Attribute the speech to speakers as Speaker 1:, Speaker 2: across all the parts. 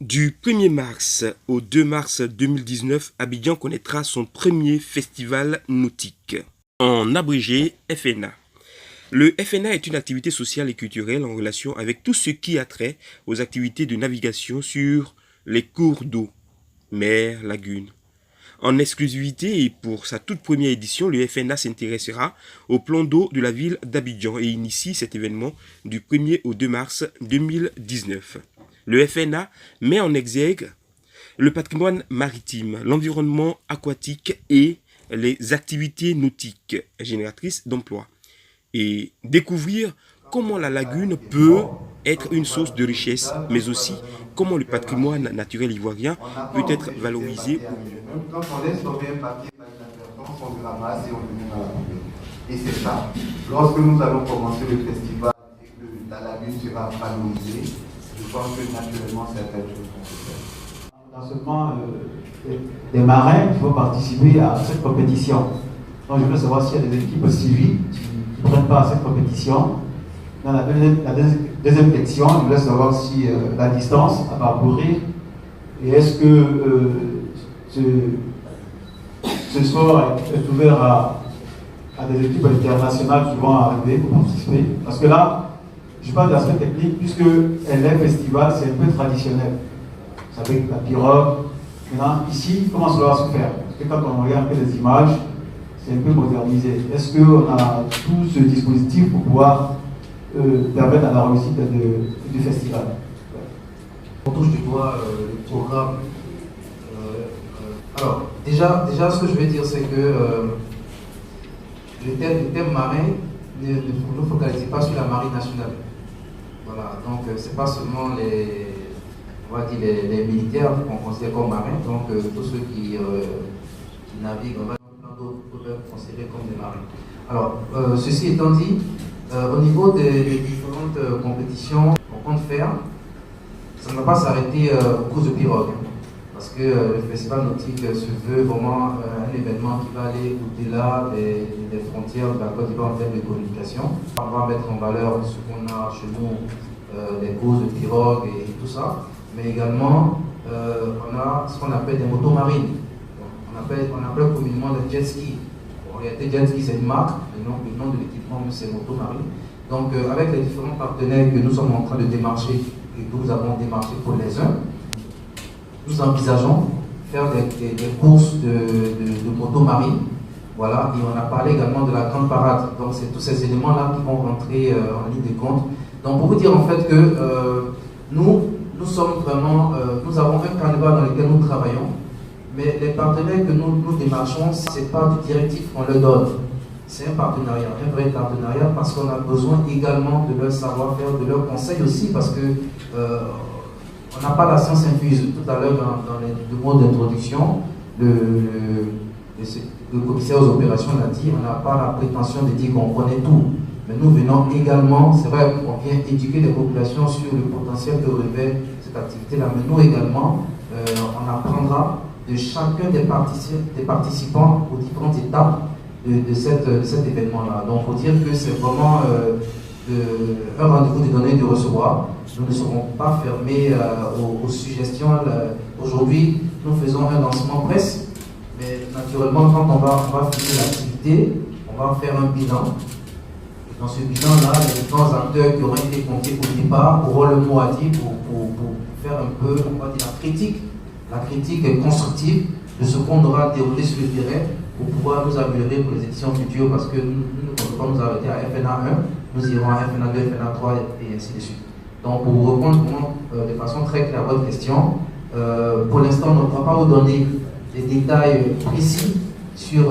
Speaker 1: Du 1er mars au 2 mars 2019, Abidjan connaîtra son premier festival nautique, en abrégé FNA. Le FNA est une activité sociale et culturelle en relation avec tout ce qui a trait aux activités de navigation sur les cours d'eau, mer, lagunes. En exclusivité et pour sa toute première édition, le FNA s'intéressera au plan d'eau de la ville d'Abidjan et initie cet événement du 1er au 2 mars 2019. Le FNA met en exergue le patrimoine maritime, l'environnement aquatique et les activités nautiques génératrices d'emplois. Et découvrir comment la lagune peut être une source de richesse, mais aussi comment le patrimoine naturel ivoirien peut être valorisé au mieux.
Speaker 2: Quand on laisse tomber un papier, on le ramasse et on le met dans la poubelle. Et c'est ça. Lorsque nous allons commencer le festival et que la lagune sera valorisée, je pense que naturellement c'est quelque chose qu'on peut faire.
Speaker 3: Non seulement des marins qui vont participer à cette compétition. Donc je veux savoir s'il y a des équipes civiles qui ne prennent part à cette compétition. Dans la deuxième question, je voulais savoir si la distance à parcourir et est-ce que ce sport est ouvert à des équipes internationales qui vont arriver pour participer. Parce que là, je parle d'aspect technique, puisque LF Festival, c'est un peu traditionnel. Vous savez, la pirogue. Maintenant, ici, comment cela va se faire? Parce que quand on regarde un peu les images, c'est un peu modernisé. Est-ce qu'on a tout ce dispositif pour pouvoir permettre à la réussite du festival?
Speaker 4: On touche du doigt le programme. Alors, déjà, ce que je vais dire, c'est que le thème marin ne focalise pas sur la marine nationale. Voilà, donc c'est pas seulement les militaires qu'on considère comme marins, donc tous ceux qui naviguent, on va peuvent être considérés comme des marins. Alors, ceci étant dit, au niveau des différentes compétitions qu'on compte faire, ça ne va pas s'arrêter aux courses de pirogue. Parce que le festival nautique se veut vraiment un événement qui va aller au-delà des frontières de la Côte d'Ivoire en termes de communication. On va mettre en valeur ce qu'on a chez nous, les courses de pirogue et tout ça, mais également on a ce qu'on appelle des motos marines. On appelle communément des jet ski. En réalité, jet ski c'est une marque, le nom de l'équipement c'est moto marine. Donc avec les différents partenaires que nous sommes en train de démarcher et que nous avons démarché pour les uns, nous envisageons faire des courses de moto marine. Voilà, et on a parlé également de la grande parade. Donc c'est tous ces éléments-là qui vont rentrer en ligne de compte. Donc pour vous dire en fait que nous sommes vraiment, nous avons un carnaval dans lequel nous travaillons, mais les partenaires que nous démarchons, ce n'est pas du directif qu'on leur donne. C'est un partenariat, un vrai partenariat, parce qu'on a besoin également de leur savoir-faire, de leurs conseils aussi, parce que on n'a pas la science infuse. Tout à l'heure, dans les mots d'introduction, le commissaire aux opérations l'a dit, on n'a pas la prétention de dire qu'on connaît tout. Mais nous venons également, c'est vrai qu'on vient éduquer les populations sur le potentiel que revêt cette activité-là, mais nous également, on apprendra de chacun des participants aux différentes étapes de cet événement-là. Donc, il faut dire que c'est vraiment un rendez-vous de donner et de recevoir. Nous ne serons pas fermés aux suggestions. Aujourd'hui, nous faisons un lancement presse, mais naturellement, quand on va finir l'activité, on va faire un bilan. Et dans ce bilan-là, les différents acteurs qui auront été conviés au départ auront le mot à dire pour faire un peu, on va dire, la critique constructive de ce qu'on aura déroulé sur le terrain pour pouvoir nous améliorer pour les éditions futures, parce que nous ne comptons pas nous arrêter à FNA 1, nous irons à FNA 2, FNA 3 et ainsi de suite. Donc pour vous répondre de façon très claire à votre question, pour l'instant on ne pourra pas vous donner des détails précis sur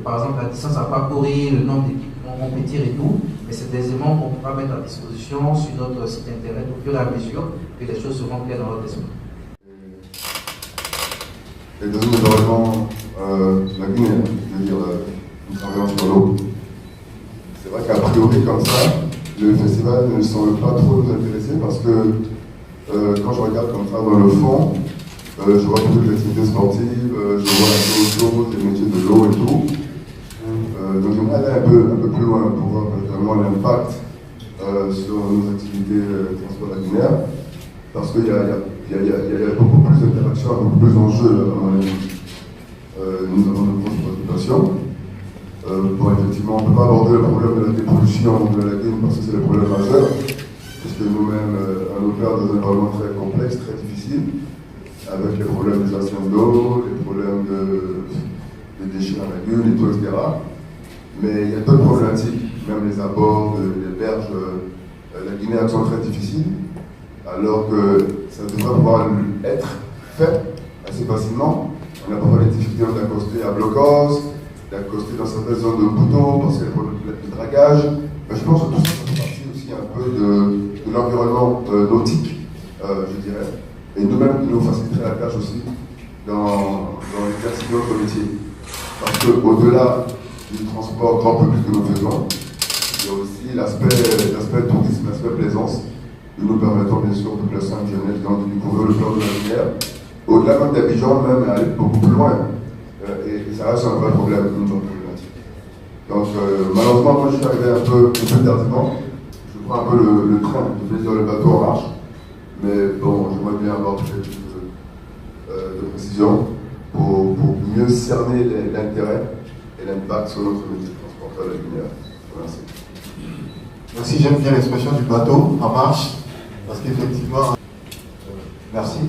Speaker 4: par exemple la distance à parcourir, le nombre d'équipes qui vont compétir et tout, mais c'est des éléments qu'on pourra mettre à disposition sur notre site internet au fur et à mesure que les choses seront claires dans votre esprit.
Speaker 5: Et deuxième événement, la Guinée, c'est-à-dire nous travaillons sur l'eau. C'est vrai qu'à priori, comme ça, le festival ne semble pas trop nous intéresser parce que quand je regarde comme ça dans le fond, je vois beaucoup d'activités sportives, je vois un peu autour des métiers de l'eau et tout. Donc j'aimerais aller un peu plus loin pour voir vraiment l'impact sur nos activités transport lagunaires. parce qu'il y a beaucoup plus d'interactions, beaucoup plus d'enjeux à mon avis. Nous avons de grosses préoccupations. Bon, effectivement, on ne peut pas aborder le problème de la dépollution de la lagune parce que c'est le problème majeur, puisque nous-mêmes, on opère dans un environnement très complexe, très difficile, avec les problèmes des anciens d'eau, les problèmes des déchets en lagune et tout, etc. Mais il y a d'autres problématiques, même les abords, les berges lagunaires sont très difficiles, alors que ça devrait pouvoir être fait assez facilement. On a parfois des difficultés d'accoster à Blocos, d'accoster dans certaines zones de Bouton, parce qu'il y a des problèmes de dragage. Mais je pense que tout ça fait partie aussi un peu de l'environnement nautique, je dirais. Et nous-mêmes, il nous faciliterait la tâche aussi dans l'exercice de notre métier. Parce qu'au-delà du transport grand public que nous faisons, il y a aussi l'aspect tourisme, l'aspect plaisance. Nous nous permettons bien sûr de placer un jeunesse, de découvrir le plan de la lumière. Au-delà même d'Abidjan, même aller beaucoup plus loin. Et ça reste un vrai problème, une bonne problématique. Donc malheureusement, moi je suis arrivé un peu tardivement. Je prends un peu le train, je vais dire le bateau en marche. Mais bon, j'aimerais bien avoir peut-être de précision pour mieux cerner l'intérêt et l'impact sur notre métier de transporteur lagunaire. Merci.
Speaker 2: Merci, j'aime bien l'expression du bateau en marche, parce qu'effectivement, merci.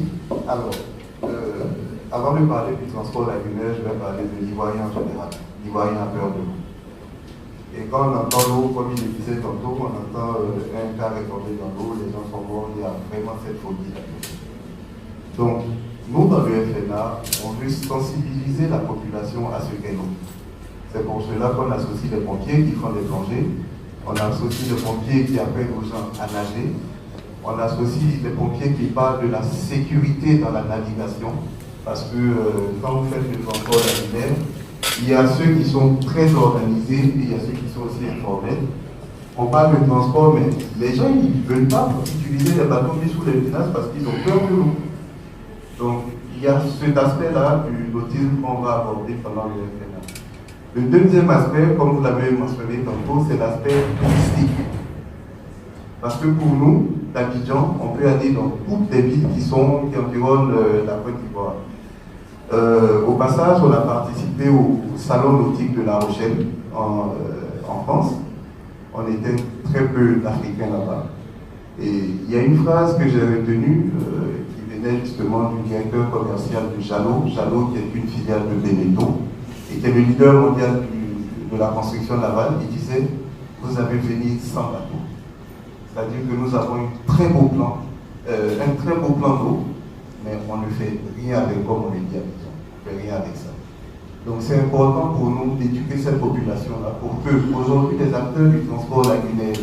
Speaker 2: Alors, avant de parler du transport lagunaire, je vais parler de l'Ivoirien en général. L'Ivoirien a peur de l'eau. Et quand on entend l'eau, comme il le disait tantôt, on entend un cas récolté dans l'eau, les gens sont morts, il y a vraiment cette phobie là. Donc, nous, dans le FNA, on veut sensibiliser la population à ce qu'est l'eau. C'est pour cela qu'on associe les pompiers qui font des plongées, on associe les pompiers qui apprennent aux gens à nager, on associe les pompiers qui parlent de la sécurité dans la navigation, parce que quand vous faites le transport lagunaire, il y a ceux qui sont très organisés et il y a ceux qui sont aussi informels. On parle de transport, mais les gens ils ne veulent pas utiliser les bateaux mis sous les menaces parce qu'ils ont peur de l'eau. Donc il y a cet aspect-là du nautisme qu'on va aborder pendant le FNA. Le deuxième aspect, comme vous l'avez mentionné tantôt, c'est l'aspect touristique. Parce que pour nous, d'Abidjan, on peut aller dans toutes les villes qui environnent la Côte d'Ivoire. Au passage, on a participé au Salon nautique de La Rochelle en France. On était très peu d'Africains là-bas. Et il y a une phrase que j'ai retenue qui venait justement du directeur commercial de Jalot, qui est une filiale de Beneteau, et qui est le leader mondial de la construction navale. Il disait, vous avez venu sans bateau. C'est-à-dire que nous avons un très beau plan d'eau, mais on ne fait rien avec, comme on le dit à Abidjan. On ne fait rien avec ça. Donc c'est important pour nous d'éduquer cette population-là pour que aujourd'hui les acteurs du transport lagunaire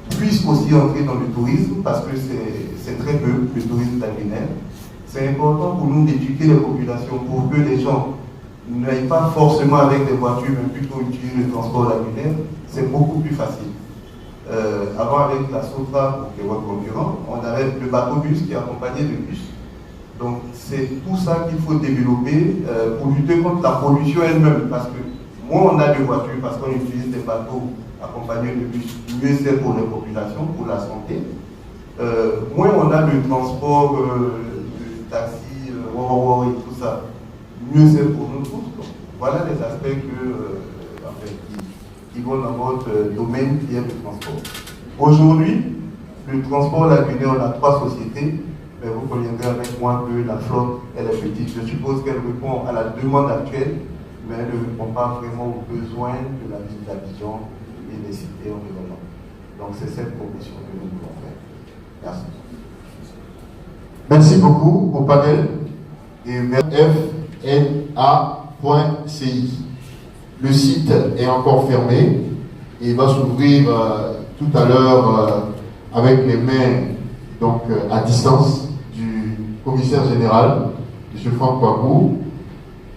Speaker 2: puissent aussi entrer dans le tourisme, parce que c'est très peu le tourisme lagunaire. C'est important pour nous d'éduquer les populations pour que les gens n'aillent pas forcément avec des voitures, mais plutôt utiliser le transport lagunaire. C'est beaucoup plus facile. Avant, avec la Sotra, qui est votre concurrent, on avait le bateau-bus qui accompagnait le bus. Donc c'est tout ça qu'il faut développer pour lutter contre la pollution elle-même, parce que moins on a de voitures, parce qu'on utilise des bateaux accompagnés de bus, mieux c'est pour les populations, pour la santé. Moins on a de transport, de taxi, et tout ça, mieux c'est pour nous tous. Donc, voilà les aspects qui vont dans votre domaine qui est le transport. Aujourd'hui, le transport lagunaire, on a 3 sociétés. Mais vous conviendrez avec moi que la flotte, elle est petite. Je suppose qu'elle répond à la demande actuelle, mais elle ne répond pas vraiment aux besoins de la ville d'Abidjan et des cités environnantes. Donc c'est cette proposition que nous voulons faire. Merci.
Speaker 6: Merci beaucoup au panel et fna.ci. Le site est encore fermé et va s'ouvrir tout à l'heure avec les mains donc, à distance du commissaire général, M. Franck Kouakou,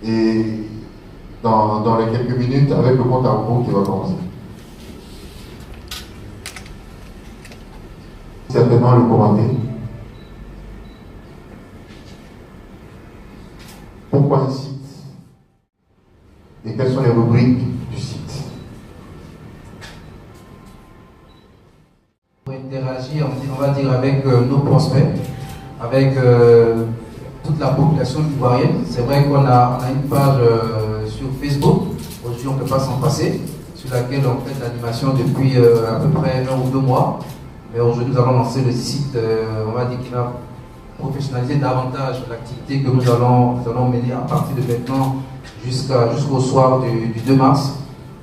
Speaker 6: et dans les quelques minutes avec le compte à rebours qui va commencer. Certainement le commenter. Pourquoi un site? Et quelles sont les rubriques du site?
Speaker 4: Pour interagir, on va dire, avec nos prospects, avec toute la population ivoirienne. C'est vrai qu'on a une page sur Facebook, aujourd'hui on ne peut pas s'en passer, sur laquelle on fait de l'animation depuis à peu près 1 ou 2 mois. Mais aujourd'hui nous allons lancer le site, on va dire qu'il va professionnaliser davantage l'activité que nous allons mener à partir de maintenant jusqu'au soir du 2 mars.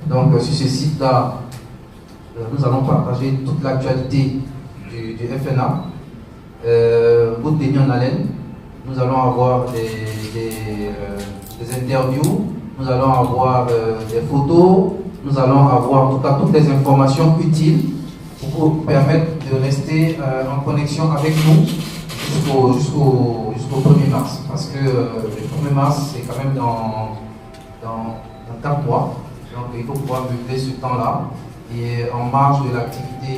Speaker 4: Donc sur ce site-là, nous allons partager toute l'actualité du FNA. Vous tenir en haleine, nous allons avoir des interviews, nous allons avoir des photos, nous allons avoir en tout cas toutes les informations utiles pour vous permettre de rester en connexion avec nous jusqu'au 1er mars. Parce que le 1er mars, c'est quand même dans 4 mois. Donc il faut pouvoir meubler ce temps-là. Et en marge de l'activité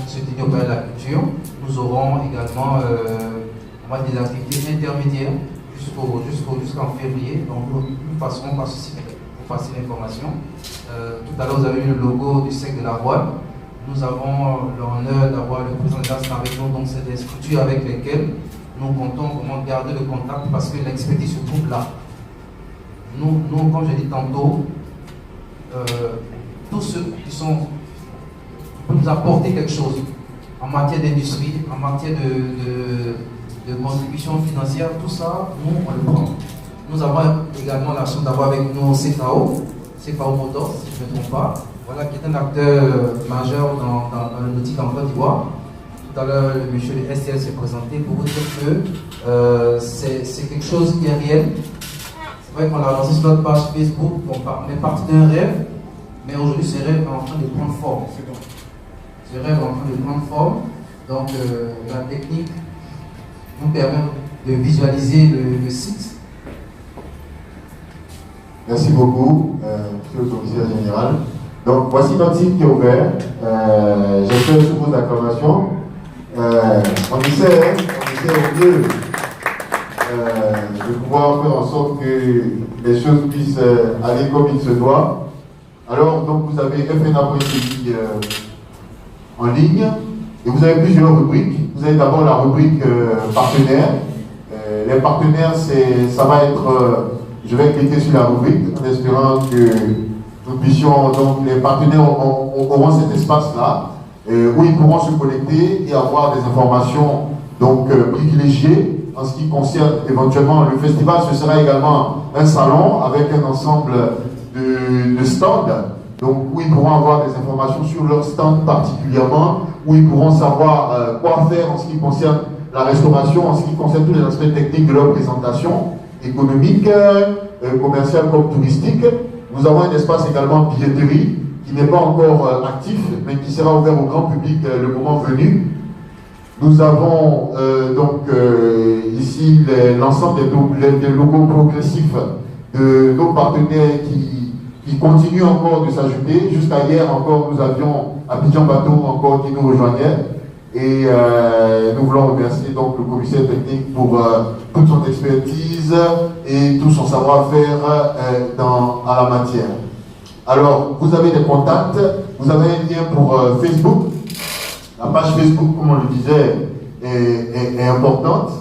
Speaker 4: se tenir au palais de la culture, nous aurons également des activités intermédiaires jusqu'en février. Donc nous passerons par ceci pour passer l'information. Tout à l'heure, vous avez vu le logo du SEC de la voile. Nous avons l'honneur d'avoir le président de l'ASN avec nous, donc c'est des structures avec lesquelles nous comptons comment garder le contact parce que l'expertise se trouve là. Nous comme je dit tantôt, tous ceux qui peuvent nous apporter quelque chose en matière d'industrie, en matière de contribution financière, tout ça, nous on le prend. Nous avons également la chance d'avoir avec nous CFAO Motors, si je ne me trompe pas, voilà, qui est un acteur majeur dans le nautique en Côte d'Ivoire. Tout à l'heure, le monsieur de STL s'est présenté pour vous dire que c'est quelque chose qui est réel. C'est vrai qu'on l'a lancé sur notre page Facebook, on est parti d'un rêve, mais aujourd'hui ce rêve est en train de prendre forme. Ce rêve est en train de prendre forme, donc la technique nous permet de visualiser le site.
Speaker 6: Merci beaucoup, monsieur le commissaire général. Donc, voici notre site qui est ouvert. J'espère sous vos acclamations. On essaie au mieux de pouvoir faire en sorte que les choses puissent aller comme il se doit. Alors, donc, vous avez FNA.ci en ligne et vous avez plusieurs rubriques. Vous avez d'abord la rubrique partenaires. Les partenaires, ça va être. Je vais cliquer sur la rubrique en espérant que nous puissions, donc les partenaires auront cet espace-là où ils pourront se connecter et avoir des informations donc privilégiées en ce qui concerne éventuellement le festival. Ce sera également un salon avec un ensemble de stands, donc où ils pourront avoir des informations sur leur stand particulièrement, où ils pourront savoir quoi faire en ce qui concerne la restauration, en ce qui concerne tous les aspects techniques de leur présentation, économique, commercial comme touristique. Nous avons un espace également billetterie qui n'est pas encore actif, mais qui sera ouvert au grand public le moment venu. Nous avons ici l'ensemble des logos progressifs de nos partenaires qui continuent encore de s'ajouter. Jusqu'à hier encore, nous avions Abidjan Bateau encore qui nous rejoignait. Et nous voulons remercier donc le commissaire technique pour toute son expertise et tout son savoir-faire à la matière. Alors, vous avez des contacts, vous avez un lien pour Facebook. La page Facebook, comme on le disait, est importante.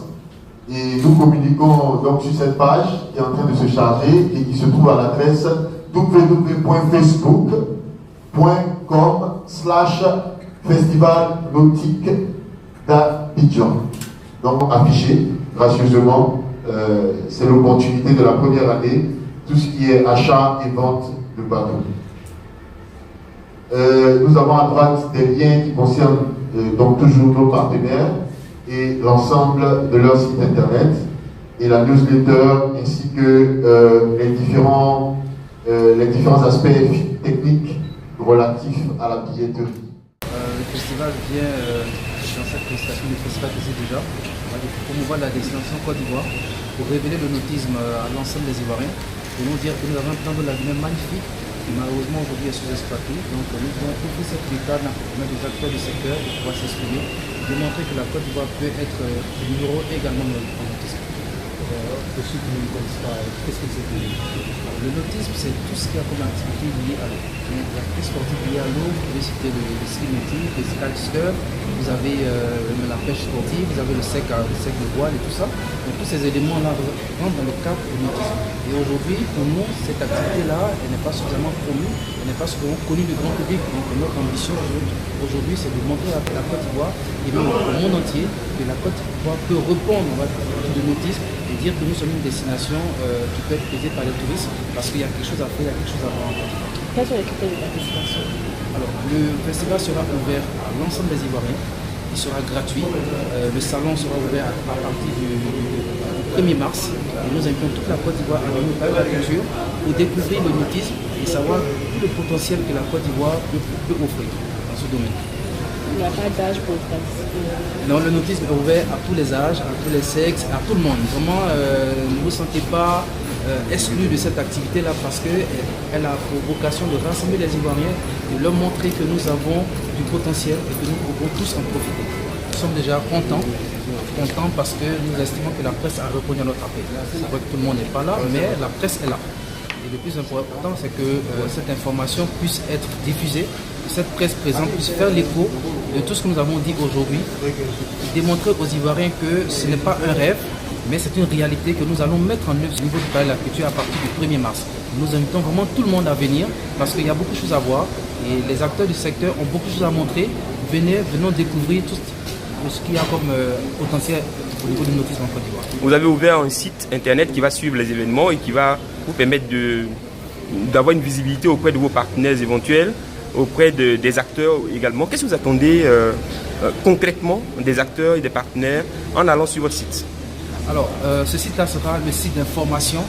Speaker 6: Et nous communiquons donc sur cette page qui est en train de se charger et qui se trouve à l'adresse www.facebook.com/Festival nautique d'Abidjan. Donc affiché gracieusement, c'est l'opportunité de la première année, tout ce qui est achat et vente de bateaux. Nous avons à droite des liens qui concernent donc toujours nos partenaires et l'ensemble de leur site internet et la newsletter ainsi que les différents aspects techniques relatifs à la billetterie.
Speaker 4: Le festival vient dans cette prestation du festival que c'est déjà pour promouvoir la destination Côte d'Ivoire, pour révéler le nautisme à l'ensemble des Ivoiriens, pour nous dire que nous avons un plan de la Guinée magnifique qui malheureusement aujourd'hui est sous-exploité. Donc nous devons offrir cette véritable pour permettre aux acteurs du secteur de pouvoir s'exprimer, démontrer que la Côte d'Ivoire peut être le numéro également dans le nautisme. pour ceux qui ne connaissent pas, qu'est-ce que c'est que le nautisme? C'est tout ce qui a comme activité liée à l'eau. L'activité sportive liée à l'eau, vous pouvez citer le ski nautique, le kitesurf, vous avez la pêche sportive, vous avez le sec de voile et tout ça. Donc tous ces éléments-là rentrent dans le cadre du nautisme. Et aujourd'hui, pour nous, cette activité-là, elle n'est pas suffisamment promue, elle n'est pas suffisamment connue du grand public. Donc notre ambition aujourd'hui, c'est de montrer à la Côte d'Ivoire et même au monde entier que la Côte d'Ivoire peut répondre à du nautisme et dire que nous sommes une destination qui peut être plaisée par les touristes parce qu'il y a quelque chose à faire, il y a quelque chose à voir en Côte d'Ivoire.
Speaker 7: Quels sont les critères de participation?
Speaker 4: Alors, le festival sera ouvert à l'ensemble des Ivoiriens. Il sera gratuit. Le salon sera ouvert à partir du 1er mars. Et nous invitons toute la Côte d'Ivoire à venir à la culture pour découvrir le nautisme et savoir tout le potentiel que la Côte d'Ivoire peut offrir dans ce domaine.
Speaker 7: Il n'y a pas d'âge pour participer?
Speaker 4: Non, le nautisme est ouvert à tous les âges, à tous les sexes, à tout le monde. Vraiment, ne vous sentez pas exclus de cette activité-là parce qu'elle a pour vocation de rassembler les Ivoiriens et leur montrer que nous avons du potentiel et que nous pouvons tous en profiter. Nous sommes déjà contents parce que nous estimons que la presse a répondu à notre appel. C'est vrai que tout le monde n'est pas là, mais la presse est là. Et le plus important, c'est que cette information puisse être diffusée, que cette presse présente puisse faire l'écho de tout ce que nous avons dit aujourd'hui, démontrer aux Ivoiriens que ce n'est pas un rêve, mais c'est une réalité que nous allons mettre en œuvre au niveau du palais de la culture à partir du 1er mars. Nous invitons vraiment tout le monde à venir parce qu'il y a beaucoup de choses à voir et les acteurs du secteur ont beaucoup de choses à montrer. Venons découvrir tout ce qu'il y a comme potentiel au niveau du nautisme en Côte d'Ivoire.
Speaker 1: Vous avez ouvert un site internet qui va suivre les événements et qui va vous permettre d'avoir une visibilité auprès de vos partenaires éventuels, auprès des acteurs également. Qu'est-ce que vous attendez concrètement des acteurs et des partenaires en allant sur votre site?
Speaker 4: Alors, ce site-là sera le site d'information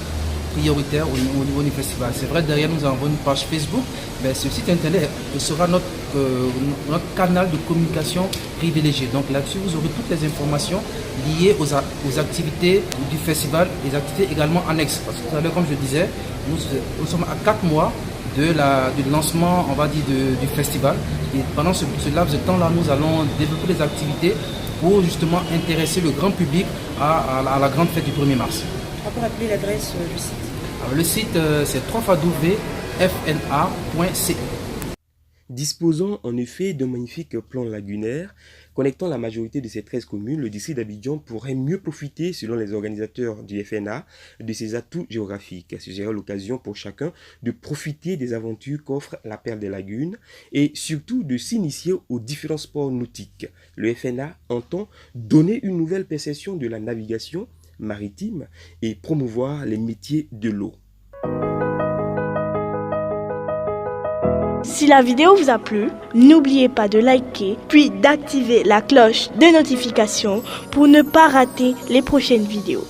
Speaker 4: prioritaire au niveau du festival. C'est vrai, derrière nous avons une page Facebook, mais ce site internet sera notre canal de communication privilégié. Donc là-dessus, vous aurez toutes les informations liées aux activités du festival, les activités également annexes. Parce que tout à l'heure, comme je disais, nous sommes à 4 mois du lancement, on va dire, du festival. Et pendant ce laps de temps-là, nous allons développer des activités pour justement intéresser le grand public à la grande fête du 1er mars.
Speaker 7: On peut rappeler l'adresse du site?
Speaker 4: Alors, le site, c'est www.fna.ce.
Speaker 1: Disposant en effet d'un magnifique plan lagunaire, connectant la majorité de ces 13 communes, le district d'Abidjan pourrait mieux profiter, selon les organisateurs du FNA, de ses atouts géographiques. Ce sera l'occasion pour chacun de profiter des aventures qu'offre la Perle des Lagunes et surtout de s'initier aux différents sports nautiques. Le FNA entend donner une nouvelle perception de la navigation maritime et promouvoir les métiers de l'eau.
Speaker 8: Si la vidéo vous a plu, n'oubliez pas de liker puis d'activer la cloche de notification pour ne pas rater les prochaines vidéos.